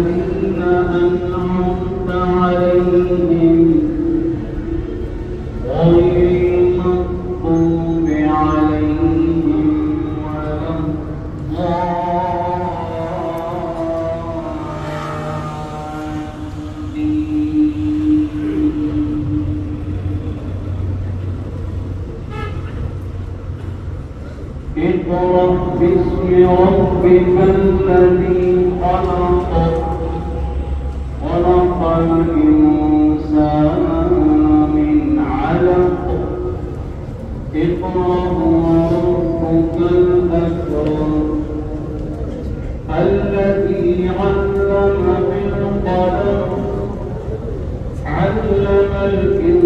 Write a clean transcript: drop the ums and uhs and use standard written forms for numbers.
الذين أنعمت عليهم غير المغضوب عليهم ولا الضالين. اقرأ باسم ربك الذي خلق الإنسان من علق اقرأ وربك الأكرم الذي علم بالقلم علم الإنسان